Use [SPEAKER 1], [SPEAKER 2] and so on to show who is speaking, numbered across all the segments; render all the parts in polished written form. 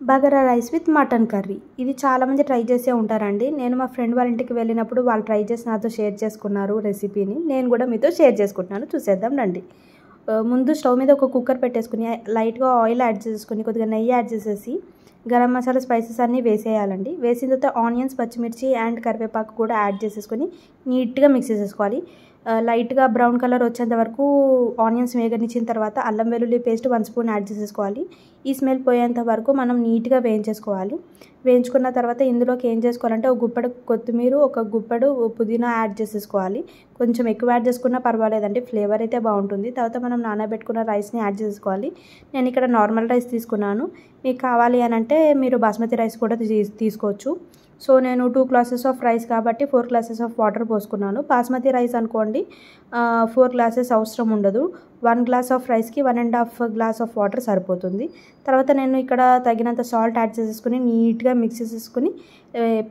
[SPEAKER 1] Bagara rice with mutton curry. ఇది చాలామంది try చేసే ఉంటారండి. నేను మా ఫ్రెండ్ వాళ్ళ ఇంటికి వెళ్ళినప్పుడు వాళ్ళు ట్రై చేసి నాతో షేర్ చేసుకున్నారు రెసిపీని. నేను కూడా మీతో షేర్ చేసుకుంటున్నాను. చూసేద్దాం రండి. ముందు స్టవ్ మీద ఒక కుక్కర్ పెట్టేసుకుని లైట్గా ఆయిల్ యాడ్ చేసుకుని కొద్దిగా నెయ్యి యాడ్ చేసేసి గరం మసాలా స్పైసెస్ అన్నీ వేసేయాలండి. వేసిన తర్వాత ఆనియన్స్, పచ్చిమిర్చి అండ్ కరివేపాకు కూడా యాడ్ చేసేసుకొని నీట్గా మిక్స్ చేసేసుకోవాలి. లైట్గా బ్రౌన్ కలర్ వచ్చేంత వరకు ఆనియన్స్ వేగనిచ్చిన తర్వాత అల్లం వెల్లుల్లి పేస్ట్ 1 స్పూన్ యాడ్ చేసేసుకోవాలి. ఈ స్మెల్ పోయేంత వరకు మనం నీట్గా వేయించేసుకోవాలి. వేయించుకున్న తర్వాత ఇందులోకి ఏం చేసుకోవాలంటే ఒక గుప్పెడు కొత్తిమీర, ఒక గుప్పెడు పుదీనా యాడ్ చేసేసుకోవాలి. కొంచెం ఎక్కువ యాడ్ చేసుకున్నా పర్వాలేదండి, ఫ్లేవర్ అయితే బాగుంటుంది. తర్వాత మనం నానబెట్టుకున్న రైస్ని యాడ్ చేసుకోవాలి. నేను ఇక్కడ నార్మల్ రైస్ తీసుకున్నాను. మీకు కావాలి అని అంటే మీరు బాస్మతి రైస్ కూడా తీసుకోవచ్చు. సో నేను 2 గ్లాసెస్ ఆఫ్ రైస్ కాబట్టి 4 గ్లాసెస్ ఆఫ్ వాటర్ పోసుకున్నాను. బాస్మతి రైస్ అనుకోండి 4 గ్లాసెస్ అవసరం ఉండదు. 1 గ్లాస్ ఆఫ్ రైస్కి 1.5 గ్లాస్ ఆఫ్ వాటర్ సరిపోతుంది. తర్వాత నేను ఇక్కడ తగినంత సాల్ట్ యాడ్ చేసేసుకుని నీట్గా మిక్స్ చేసేసుకుని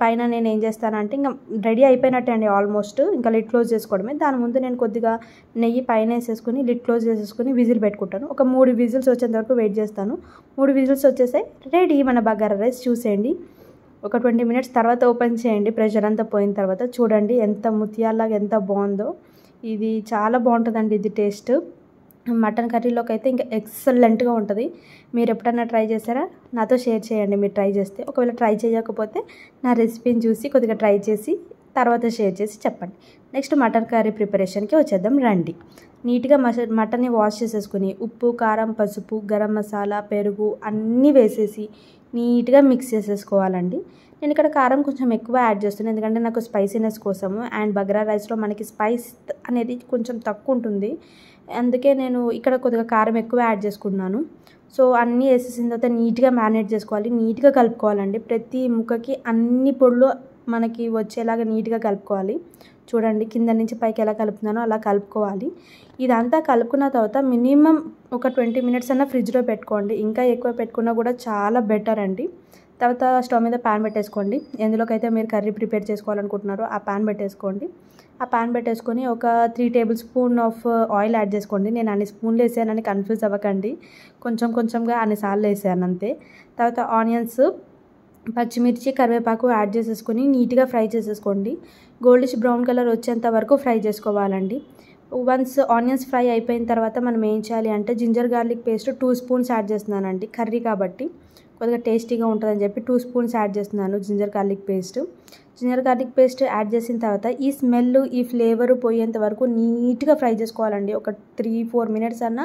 [SPEAKER 1] పైన నేను ఏం చేస్తానంటే ఇంకా రెడీ అయిపోయినట్టే అండి ఆల్మోస్ట్. ఇంకా లిడ్ క్లోజ్ చేసుకోవడమే. దాని ముందు నేను కొద్దిగా నెయ్యి పైన వేసేసుకుని లిడ్ క్లోజ్ చేసేసుకుని విజిల్ పెట్టుకుంటాను. ఒక 3 విజిల్స్ వచ్చేంత వరకు వెయిట్ చేస్తాను. 3 విజిల్స్ వచ్చేసాయి, రెడీ మన బగారా రైస్. చూసేయండి. ఒక 20 మినిట్స్ తర్వాత ఓపెన్ చేయండి. ప్రెషర్ అంతా పోయిన తర్వాత చూడండి ఎంత ముత్యాలాగా ఎంత బాగుందో. ఇది చాలా బాగుంటుందండి ఇది టేస్ట్. మటన్ కర్రీలోకి అయితే ఇంకా ఎక్సలెంట్గా ఉంటుంది. మీరు ఎప్పుడన్నా ట్రై చేశారా? నాతో షేర్ చేయండి మీరు ట్రై చేస్తే. ఒకవేళ ట్రై చేయకపోతే నా రెసిపీని చూసి కొద్దిగా ట్రై చేసి తర్వాత షేర్ చేసి చెప్పండి. నెక్స్ట్ మటన్ కర్రీ ప్రిపరేషన్కి వచ్చేద్దాం రండి. నీట్గా మటన్ని వాష్ చేసేసుకుని ఉప్పు, కారం, పసుపు, గరం మసాలా, పెరుగు అన్నీ వేసేసి నీట్గా మిక్స్ చేసేసుకోవాలండి. నేను ఇక్కడ కారం కొంచెం ఎక్కువ యాడ్ చేస్తున్నాను ఎందుకంటే నాకు స్పైసీనెస్ కోసము. అండ్ బగారా రైస్లో మనకి స్పైస్ అనేది కొంచెం తక్కువ ఉంటుంది, అందుకే నేను ఇక్కడ కొద్దిగా కారం ఎక్కువ యాడ్ చేసుకున్నాను. సో అన్నీ వేసేసిన తర్వాత నీట్గా మ్యారినేట్ చేసుకోవాలి. నీట్గా కలుపుకోవాలండి. ప్రతి ముక్కకి అన్ని పొడులు మనకి వచ్చేలాగా నీట్గా కలుపుకోవాలి. చూడండి కింద నుంచి పైకి ఎలా కలుపుతున్నానో అలా కలుపుకోవాలి. ఇదంతా కలుపుకున్న తర్వాత మినిమం ఒక 20 మినిట్స్ అన్న ఫ్రిడ్జ్లో పెట్టుకోండి. ఇంకా ఎక్కువ పెట్టుకున్నా కూడా చాలా బెటర్ అండి. తర్వాత స్టవ్ మీద ప్యాన్ పెట్టేసుకోండి. ఎందులోకైతే మీరు కర్రీ ప్రిపేర్ చేసుకోవాలనుకుంటున్నారో ఆ ప్యాన్ పెట్టేసుకోండి. ఆ ప్యాన్ పెట్టేసుకొని ఒక 3 table spoon of oil add చేసుకోండి. నేను అన్ని స్పూన్లు వేసానని కన్ఫ్యూజ్ అవ్వకండి, కొంచెం కొంచెంగా అన్నిసార్లు వేసాను అంతే. తర్వాత ఆనియన్స్, పచ్చిమిర్చి, కరివేపాకు యాడ్ చేసేసుకొని నీట్గా ఫ్రై చేసేసుకోండి. గోల్డిష్ బ్రౌన్ కలర్ వచ్చేంత వరకు ఫ్రై చేసుకోవాలండి. వన్స్ ఆనియన్స్ ఫ్రై అయిపోయిన తర్వాత మనం ఏం చేయాలి అంటే ginger garlic paste 2 spoons add చేస్తున్నానండి. కర్రీ కాబట్టి కొద్దిగా టేస్టీగా ఉంటుందని చెప్పి 2 స్పూన్స్ యాడ్ చేస్తున్నాను ginger garlic paste. Ginger garlic paste add చేసిన తర్వాత ఈ స్మెల్, ఈ ఫ్లేవర్ పోయేంత వరకు నీట్గా ఫ్రై చేసుకోవాలండి. ఒక 3-4 మినిట్స్ అన్న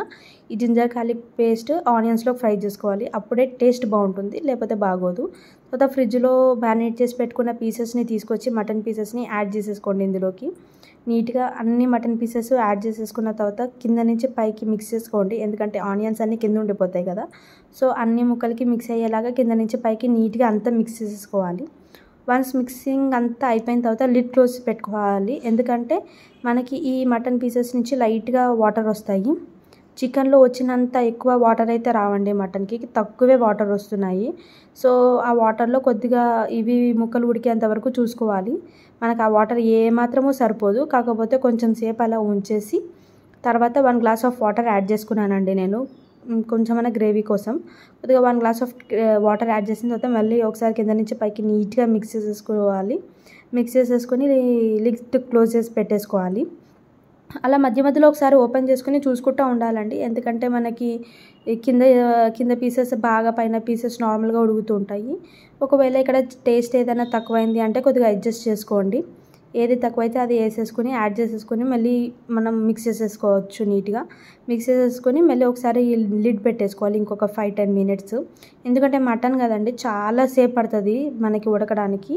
[SPEAKER 1] ఈ జింజర్ గార్లిక్ పేస్ట్ ఆనియన్స్లో ఫ్రై చేసుకోవాలి. అప్పుడే టేస్ట్ బాగుంటుంది, లేకపోతే బాగోదు. తర్వాత ఫ్రిడ్జ్లో మ్యారినేట్ చేసి పెట్టుకున్న పీసెస్ని తీసుకొచ్చి మటన్ పీసెస్ని యాడ్ చేసేసుకోండి. ఇందులోకి నీట్గా అన్ని మటన్ పీసెస్ యాడ్ చేసేసుకున్న తర్వాత కింద నుంచి పైకి మిక్స్ చేసుకోండి, ఎందుకంటే ఆనియన్స్ అన్నీ కింద ఉండిపోతాయి కదా. సో అన్ని ముక్కలకి మిక్స్ అయ్యేలాగా కింద నుంచి పైకి నీట్గా అంతా మిక్స్ చేసేసుకోవాలి. వన్స్ మిక్సింగ్ అంతా అయిపోయిన తర్వాత లిడ్ క్లోజ్ పెట్టుకోవాలి, ఎందుకంటే మనకి ఈ మటన్ పీసెస్ నుంచి లైట్గా వాటర్ వస్తాయి. చికెన్లో వచ్చినంత ఎక్కువ వాటర్ అయితే రావండి, మటన్కి తక్కువే వాటర్ వస్తున్నాయి. సో ఆ వాటర్లో కొద్దిగా ఇవి ముక్కలు ఉడికేంత వరకు చూసుకోవాలి. మనకు ఆ వాటర్ ఏమాత్రమూ సరిపోదు, కాకపోతే కొంచెం సేపు అలా ఉంచేసి తర్వాత 1 గ్లాస్ ఆఫ్ వాటర్ యాడ్ చేసుకున్నానండి నేను కొంచెమైనా గ్రేవీ కోసం. కొద్దిగా 1 గ్లాస్ ఆఫ్ వాటర్ యాడ్ చేసిన తర్వాత మళ్ళీ ఒకసారి కింద నుంచి పైకి నీట్గా మిక్స్ చేసేసుకోవాలి. మిక్స్ చేసేసుకొని లిడ్ క్లోజ్ చేసి పెట్టేసుకోవాలి. అలా మధ్య మధ్యలో ఒకసారి ఓపెన్ చేసుకుని చూసుకుంటూ ఉండాలండి, ఎందుకంటే మనకి కింద పీసెస్ బాగా పైన పీసెస్ నార్మల్గా ఉడుకుతూ ఉంటాయి. ఒకవేళ ఇక్కడ టేస్ట్ ఏదైనా తక్కువైంది అంటే కొద్దిగా అడ్జస్ట్ చేసుకోండి. ఏది తక్కువైతే అది వేసేసుకొని యాడ్ చేసేసుకొని మళ్ళీ మనం మిక్స్ చేసేసుకోవచ్చు. నీట్గా మిక్స్ చేసేసుకొని మళ్ళీ ఒకసారి లిడ్ పెట్టేసుకోవాలి ఇంకొక 5-10 మినిట్స్. ఎందుకంటే మటన్ కదండి, చాలా సేపు పడుతుంది మనకి ఉడకడానికి.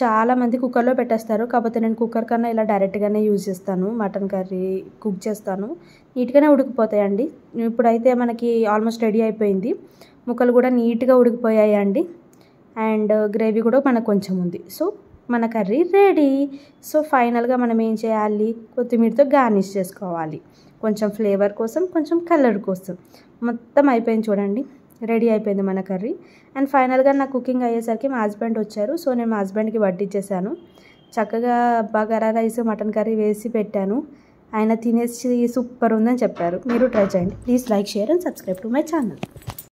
[SPEAKER 1] చాలామంది కుక్కర్లో పెట్టేస్తారు, కాకపోతే నేను కుక్కర్ కన్నా ఇలా డైరెక్ట్గానే యూజ్ చేస్తాను. మటన్ కర్రీ కుక్ చేస్తాను, నీట్గానే ఉడికిపోతాయండి. ఇప్పుడైతే మనకి ఆల్మోస్ట్ రెడీ అయిపోయింది. ముక్కలు కూడా నీట్గా ఉడికిపోయాయి అండి. అండ్ గ్రేవీ కూడా మనకు కొంచెం ఉంది. సో మన కర్రీ రెడీ. సో ఫైనల్గా మనం ఏం చేయాలి, కొత్తిమీరతో గార్నిష్ చేసుకోవాలి, కొంచెం ఫ్లేవర్ కోసం, కొంచెం కలర్ కోసం. మొత్తం అయిపోయింది చూడండి, రెడీ అయిపోయింది మన కర్రీ. అండ్ ఫైనల్గా నా కుకింగ్ అయ్యేసరికి మా హస్బెండ్ వచ్చారు. సో నేను మా హస్బెండ్కి వడ్డించేసాను. చక్కగా బగారా రైస్, మటన్ కర్రీ వేసి పెట్టాను. ఆయన తినేసి సూపర్ ఉందని చెప్పారు. మీరు ట్రై చేయండి. Please like, share and subscribe to my channel.